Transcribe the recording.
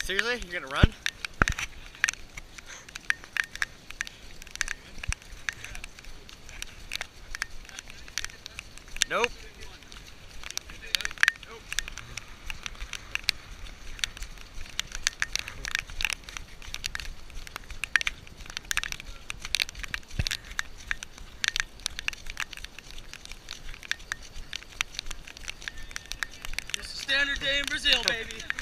Seriously? You're gonna run? Nope. Just a standard day in Brazil, baby.